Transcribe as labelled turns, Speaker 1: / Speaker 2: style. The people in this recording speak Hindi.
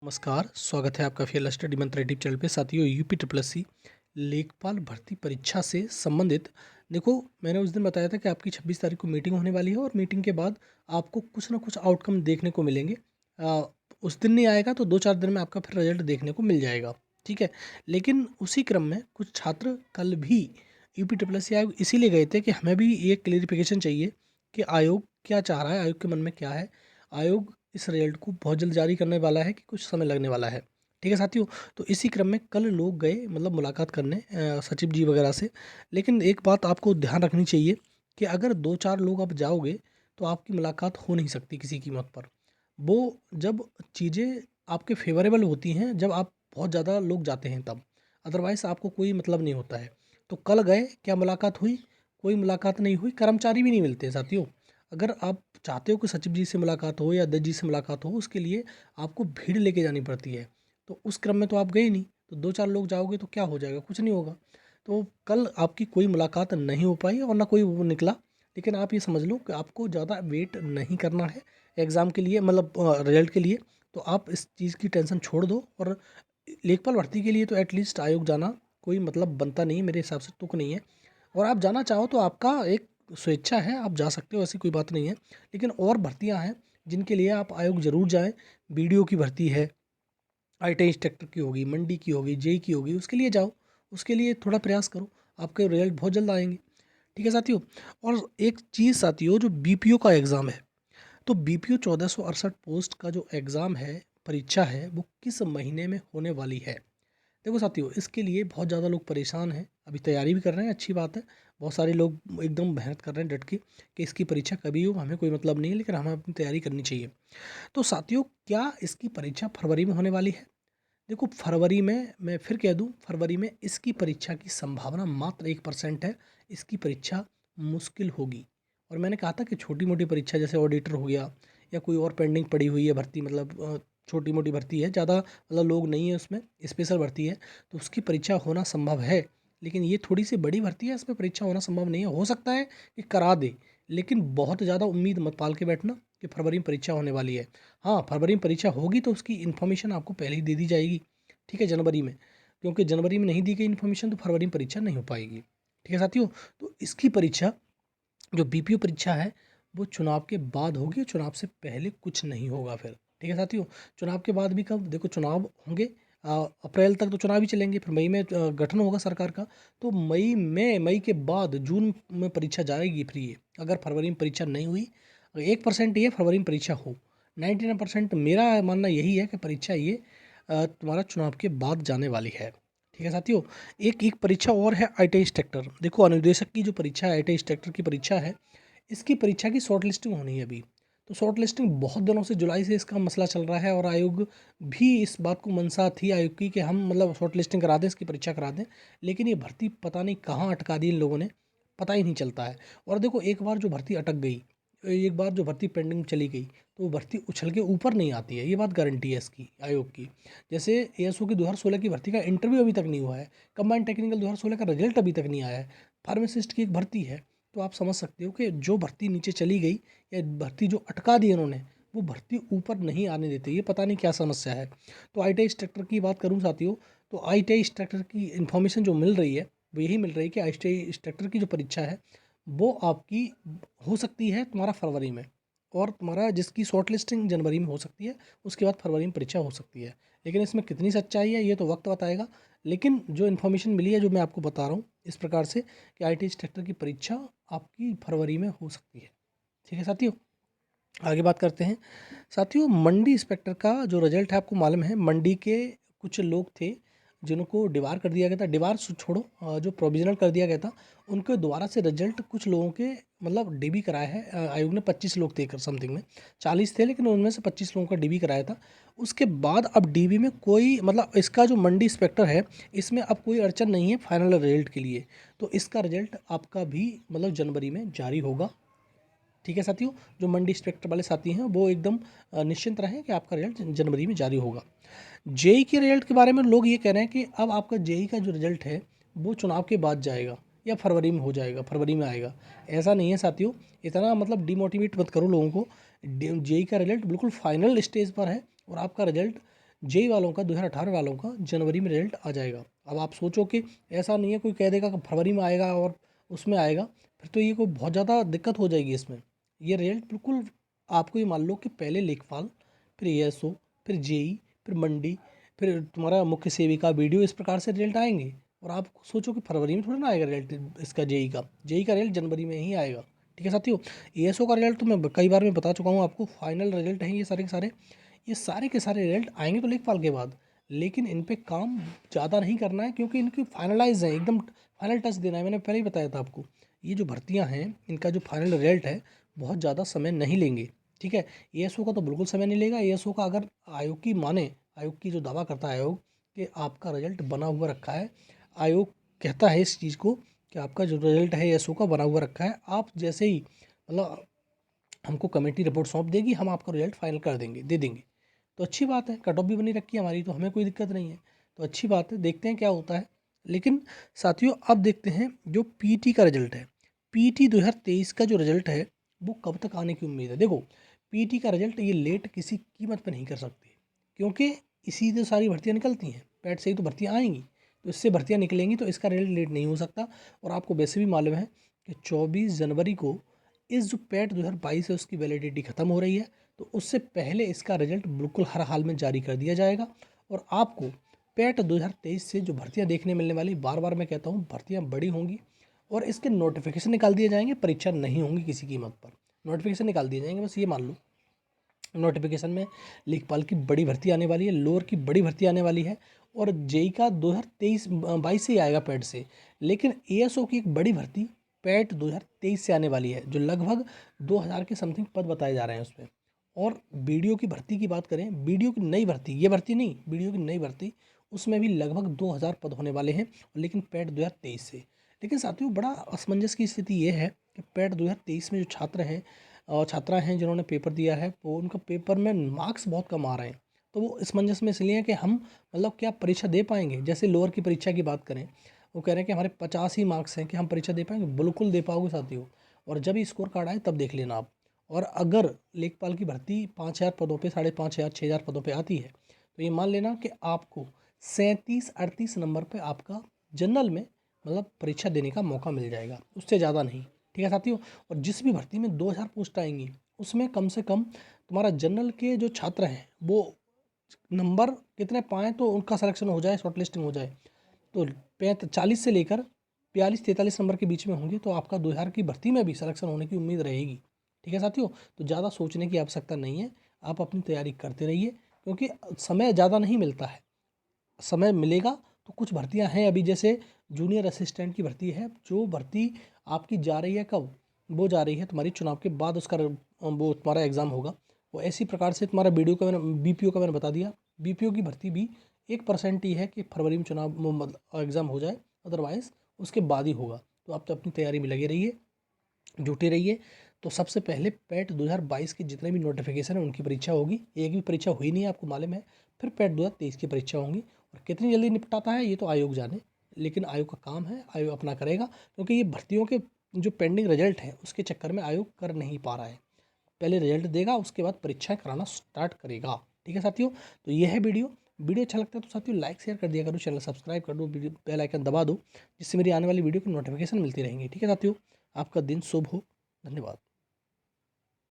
Speaker 1: नमस्कार, स्वागत है आपका फेयर स्टडी मंत्र यूट्यूब चैनल पे। साथियों, यूपी ट्रिपल एस सी लेखपाल भर्ती परीक्षा से संबंधित देखो, मैंने उस दिन बताया था कि आपकी 26 तारीख को मीटिंग होने वाली है और मीटिंग के बाद आपको कुछ ना कुछ आउटकम देखने को मिलेंगे। उस दिन नहीं आएगा तो 2-4 दिन में आपका फिर रिजल्ट देखने को मिल जाएगा, ठीक है। लेकिन उसी क्रम में कुछ छात्र कल भी यूपी ट्रिपल एस सी आयोग इसीलिए गए थे कि हमें भी ये क्लेरिफिकेशन चाहिए कि आयोग क्या चाह रहा है, आयोग के मन में क्या है। आयोग इस रिजल्ट को बहुत जल्द जारी करने वाला है कि कुछ समय लगने वाला है, ठीक है साथियों। तो इसी क्रम में कल लोग गए मतलब मुलाकात करने सचिव जी वगैरह से। लेकिन एक बात आपको ध्यान रखनी चाहिए कि अगर 2-4 लोग आप जाओगे तो आपकी मुलाकात हो नहीं सकती किसी कीमत पर। वो जब चीज़ें आपके फेवरेबल होती हैं, जब आप बहुत ज़्यादा लोग जाते हैं तब, अदरवाइज़ आपको कोई मतलब नहीं होता है। तो कल गए, क्या मुलाकात हुई? कोई मुलाकात नहीं हुई, कर्मचारी भी नहीं मिलते साथियों। अगर आप चाहते हो कि सचिव जी से मुलाकात हो या अध्यक्ष जी से मुलाकात हो, उसके लिए आपको भीड़ लेके जानी पड़ती है। तो उस क्रम में तो आप गए ही नहीं, तो 2-4 लोग जाओगे तो क्या हो जाएगा? कुछ नहीं होगा। तो कल आपकी कोई मुलाकात नहीं हो पाई और ना कोई वो निकला। लेकिन आप ये समझ लो कि आपको ज़्यादा वेट नहीं करना है एग्ज़ाम के लिए, मतलब रिजल्ट के लिए। तो आप इस चीज़ की टेंशन छोड़ दो और लेखपाल भर्ती के लिए तो एटलीस्ट आयोग जाना कोई मतलब बनता नहीं है, मेरे हिसाब से तुक नहीं है। और आप जाना चाहो तो आपका एक स्वेच्छा है, आप जा सकते हो, ऐसी कोई बात नहीं है। लेकिन और भर्तियां हैं जिनके लिए आप आयोग ज़रूर जाएं। बीडीओ की भर्ती है, आईटी इंस्ट्रक्टर की होगी, मंडी की होगी, जेई की होगी, उसके लिए जाओ। उसके लिए थोड़ा प्रयास करो, आपके रिजल्ट बहुत जल्द आएंगे, ठीक है साथियों। और एक चीज़ साथियों, जो बीपीओ का एग्ज़ाम है, तो बीपीओ 1468 पोस्ट का जो एग्ज़ाम है, परीक्षा है, वो किस महीने में होने वाली है? देखो साथियों, इसके लिए बहुत ज़्यादा लोग परेशान हैं, अभी तैयारी भी कर रहे हैं, अच्छी बात है। बहुत सारे लोग एकदम मेहनत कर रहे हैं डट के कि इसकी परीक्षा कभी हो, हमें कोई मतलब नहीं है, लेकिन हमें अपनी तैयारी करनी चाहिए। तो साथियों, क्या इसकी परीक्षा फरवरी में होने वाली है? देखो, फरवरी में, मैं फिर कह दूं, फरवरी में इसकी परीक्षा की संभावना मात्र 1% है। इसकी परीक्षा मुश्किल होगी। और मैंने कहा था कि छोटी मोटी परीक्षा जैसे ऑडिटर हो गया या कोई और पेंडिंग पड़ी हुई है भर्ती, मतलब छोटी मोटी भर्ती है, ज़्यादा मतलब लोग नहीं है उसमें, स्पेशल भर्ती है, तो उसकी परीक्षा होना संभव है। लेकिन ये थोड़ी सी बड़ी भर्ती है, इसमें परीक्षा होना संभव नहीं है। हो सकता है कि करा दे, लेकिन बहुत ज़्यादा उम्मीद मत पाल के बैठना कि फरवरी में परीक्षा होने वाली है। हाँ, फरवरी में परीक्षा होगी तो उसकी इन्फॉर्मेशन आपको पहले ही दे दी जाएगी, ठीक है, जनवरी में। क्योंकि जनवरी में नहीं दी गई इन्फॉर्मेशन तो फरवरी में परीक्षा नहीं हो पाएगी, ठीक है साथियों। तो इसकी परीक्षा, जो बीपीओ परीक्षा है, वो चुनाव के बाद होगी, चुनाव से पहले कुछ नहीं होगा फिर, ठीक है साथियों। चुनाव के बाद भी कब? देखो, चुनाव होंगे अप्रैल तक तो चुनाव ही चलेंगे, फिर मई में गठन होगा सरकार का। तो मई के बाद जून में परीक्षा जाएगी फ्री है। अगर फरवरी में परीक्षा नहीं हुई, 1% ये फरवरी में परीक्षा हो, 99% मेरा मानना यही है कि परीक्षा ये तुम्हारा चुनाव के बाद जाने वाली है, ठीक है साथियों। एक एक परीक्षा और है, आईटी इंस्ट्रक्टर। देखो, अनुदेशक की जो परीक्षा है, आईटी इंस्ट्रक्टर की परीक्षा है, इसकी परीक्षा की शॉर्ट लिस्टिंग होनी है अभी। तो शॉर्ट लिस्टिंग बहुत दिनों से, जुलाई से इसका मसला चल रहा है और आयोग भी इस बात को मंशा थी आयोग की कि हम मतलब शॉर्ट लिस्टिंग करा दें, इसकी परीक्षा करा दें। लेकिन ये भर्ती पता नहीं कहाँ अटका दी इन लोगों ने, पता ही नहीं चलता है। और देखो, एक बार जो भर्ती अटक गई, एक बार जो भर्ती पेंडिंग चली गई, तो वो भर्ती उछल के ऊपर नहीं आती है, ये बात गारंटी है इसकी आयोग की। जैसे एएसओ की 2016 की भर्ती का इंटरव्यू अभी तक नहीं हुआ है, कंबाइंड टेक्निकल 2016 का रिजल्ट अभी तक नहीं आया है, फार्मासिस्ट की एक भर्ती है। तो आप समझ सकते हो कि जो भर्ती नीचे चली गई या भर्ती जो अटका दी इन्होंने, वो भर्ती ऊपर नहीं आने देते, ये पता नहीं क्या समस्या है। तो आईटीआई इंस्ट्रक्टर की बात करूँ साथियों, तो आईटीआई इंस्ट्रक्टर की इन्फॉर्मेशन जो मिल रही है वो यही मिल रही है कि आईटीआई इंस्ट्रक्टर की जो परीक्षा है वो आपकी हो सकती है तुम्हारा फरवरी में, और तुम्हारा जिसकी शॉर्ट लिस्टिंग जनवरी में हो सकती है, उसके बाद फरवरी में परीक्षा हो सकती है। लेकिन इसमें कितनी सच्चाई है ये तो वक्त बताएगा। लेकिन जो इन्फॉर्मेशन मिली है, जो मैं आपको बता रहा हूँ इस प्रकार से, कि आईटी इंस्ट्रक्टर की परीक्षा आपकी फरवरी में हो सकती है, ठीक है साथियों। आगे बात करते हैं साथियों, मंडी इंस्पेक्टर का जो रिजल्ट है, आपको मालूम है मंडी के कुछ लोग थे जिनको डिबार कर दिया गया था। डिबार छोड़ो, जो प्रोविजनल कर दिया गया था, उनके दोबारा से रिजल्ट कुछ लोगों के मतलब डीबी कराया है आयोग ने। 25 लोग थे समथिंग में, 40 थे, लेकिन उनमें से 25 लोगों का डीबी कराया था। उसके बाद अब डीबी में कोई मतलब इसका जो मंडी इंस्पेक्टर है, इसमें अब कोई अड़चन नहीं है फाइनल रिजल्ट के लिए। तो इसका रिजल्ट आपका भी मतलब जनवरी में जारी होगा, ठीक है साथियों। जो मंडी इंस्पेक्टर वाले साथी हैं वो एकदम निश्चिंत रहें कि आपका रिजल्ट जनवरी में जारी होगा। जेई के रिजल्ट के बारे में लोग ये कह रहे हैं कि अब आपका जेई का जो रिजल्ट है वो चुनाव के बाद जाएगा या फरवरी में हो जाएगा, फरवरी में आएगा। ऐसा नहीं है साथियों, इतना मतलब डिमोटिवेट मत करो लोगों को। जेई का रिजल्ट बिल्कुल फाइनल स्टेज पर है और आपका रिजल्ट जेई वालों का 2018 वालों का जनवरी में रिजल्ट आ जाएगा। अब आप सोचो कि ऐसा नहीं है कोई कह देगा कि फरवरी में आएगा और उसमें आएगा, फिर तो ये कोई बहुत ज़्यादा दिक्कत हो जाएगी इसमें। ये रिजल्ट बिल्कुल आपको ये मान लो कि पहले लेखपाल, फिर एएसओ, फिर जेई, फिर मंडी, फिर तुम्हारा मुख्य सेविका वीडियो, इस प्रकार से रिजल्ट आएंगे। और आप सोचो कि फरवरी में थोड़ा ना आएगा रिजल्ट इसका, जेई का रिजल्ट जनवरी में ही आएगा। ठीक है साथियों, एएसओ का रिजल्ट तो मैं कई बार मैं बता चुका हूँ आपको, फाइनल रिजल्ट हैं ये सारे के सारे। ये सारे के सारे रिजल्ट आएंगे तो लेखपाल के बाद, लेकिन इन पे काम ज़्यादा नहीं करना है क्योंकि इनकी फाइनलाइज है, एकदम फाइनल टच देना है। मैंने पहले ही बताया था आपको, ये जो भर्तियाँ हैं इनका जो फाइनल रिजल्ट है बहुत ज़्यादा समय नहीं लेंगे। ठीक है, एएसओ का तो बिल्कुल समय नहीं लेगा। एएसओ का अगर आयोग की माने, आयोग की जो दावा करता है आयोग कि आपका रिजल्ट बना हुआ रखा है, आयोग कहता है इस चीज़ को कि आपका जो रिजल्ट है एएसओ का बना हुआ रखा है, आप जैसे ही मतलब हमको कमेटी रिपोर्ट सौंप देगी, हम आपका रिजल्ट फाइनल कर देंगे, दे देंगे। तो अच्छी बात है, कट ऑफ भी बनी रखी है हमारी, तो हमें कोई दिक्कत नहीं है। तो अच्छी बात है, देखते हैं क्या होता है। लेकिन साथियों अब देखते हैं जो पीटी का रिजल्ट है। पीटी 2023 का जो रिजल्ट है वो कब तक आने की उम्मीद है। देखो, पीटी का रिजल्ट ये लेट किसी कीमत पर नहीं कर सकते, क्योंकि इसी से सारी भर्तियाँ निकलती हैं, पैट से ही तो भर्तियाँ आएंगी, तो इससे भर्तियाँ निकलेंगी, तो इसका रिजल्ट लेट नहीं हो सकता। और आपको वैसे भी मालूम है कि 24 जनवरी को इस जो पैट 2022 है उसकी वैलिडिटी ख़त्म हो रही है, तो उससे पहले इसका रिजल्ट बिल्कुल हर हाल में जारी कर दिया जाएगा। और आपको पैट 2023 से जो भर्तियां देखने मिलने वाली, बार बार मैं कहता हूं, भर्तियां बड़ी होंगी और इसके नोटिफिकेशन निकाल दिए जाएंगे, परीक्षा नहीं होंगी किसी कीमत पर, नोटिफिकेशन निकाल दिए जाएंगे, बस ये मान लो। नोटिफिकेशन में लेखपाल की बड़ी भर्ती आने वाली है, लोअर की बड़ी भर्ती आने वाली है, और जेई का 2023-22 से ही आएगा पैट से। लेकिन एएसओ की एक बड़ी भर्ती पैट 2023 से आने वाली है, जो लगभग 2000 के समथिंग पद बताए जा रहे हैं उसमें। और वीडियो की भर्ती की बात करें, वीडियो की नई भर्ती, ये भर्ती नहीं, वीडियो की नई भर्ती, उसमें भी लगभग 2000 पद होने वाले हैं, लेकिन पैट 2023 से। लेकिन साथियों बड़ा असमंजस की स्थिति ये है कि पैट 2023 में जो छात्र हैं और छात्रा हैं जिन्होंने पेपर दिया है, वो उनका पेपर में मार्क्स बहुत कम आ रहे हैं। तो वो असमंजस में इसलिए हैं कि हम मतलब क्या परीक्षा दे पाएंगे। जैसे लोअर की परीक्षा की बात करें, वो कह रहे हैं कि हमारे 50 ही मार्क्स हैं, कि हम परीक्षा दे पाएंगे। बिल्कुल दे पाओगे साथियों, और जब ही स्कोर कार्ड आए तब देख लेना आप। और अगर लेखपाल की भर्ती 5000 पदों पे, 5500 6000 पदों पे आती है, तो ये मान लेना कि आपको 37-38 नंबर पे आपका जनरल में मतलब परीक्षा देने का मौका मिल जाएगा, उससे ज़्यादा नहीं। ठीक है साथियों, और जिस भी भर्ती में 2000 पोस्ट आएंगी, उसमें कम से कम तुम्हारा जनरल के जो छात्र हैं वो नंबर कितने पाएँ तो उनका सिलेक्शन हो जाए, शॉर्ट लिस्टिंग हो जाए, तो 40 से लेकर 42-43 नंबर के बीच में होंगे, तो आपका 2000 की भर्ती में भी सिलेक्शन होने की उम्मीद रहेगी। ठीक है साथियों, तो ज़्यादा सोचने की आवश्यकता नहीं है, आप अपनी तैयारी करते रहिए, क्योंकि समय ज़्यादा नहीं मिलता है। समय मिलेगा तो कुछ भर्तियां हैं अभी, जैसे जूनियर असिस्टेंट की भर्ती है, जो भर्ती आपकी जा रही है कब, वो जा रही है तुम्हारी चुनाव के बाद, उसका वो तुम्हारा एग्ज़ाम होगा। वो ऐसी प्रकार से तुम्हारा वीडियो का मैंने बीपीओ का मैंने बता दिया, बीपीओ की भर्ती भी 1% ही है कि फरवरी में चुनाव मतलब एग्ज़ाम हो जाए, अदरवाइज़ उसके बाद ही होगा। तो आप तो अपनी तैयारी में लगे रहिए, जुटे रहिए। तो सबसे पहले पैट 2022 के जितने भी नोटिफिकेशन है उनकी परीक्षा होगी, एक भी परीक्षा हुई नहीं है आपको मालूम है। फिर पैट 2023 की परीक्षा होंगी, और कितनी जल्दी निपटाता है ये तो आयोग जाने, लेकिन आयोग का काम है, आयोग अपना करेगा, क्योंकि ये भर्तियों के जो पेंडिंग रिजल्ट है उसके चक्कर में आयोग कर नहीं पा रहा है। पहले रिजल्ट देगा, उसके बाद परीक्षाएं कराना स्टार्ट करेगा। ठीक है साथियों, तो ये है वीडियो। वीडियो अच्छा लगता है तो साथियों लाइक शेयर कर दिया करो, चैनल सब्सक्राइब कर दो, वीडियो बेल आइकन दबा दो, जिससे मेरी आने वाली वीडियो की नोटिफिकेशन मिलती रहेंगी। ठीक है साथियों, आपका दिन शुभ हो। धन्यवाद।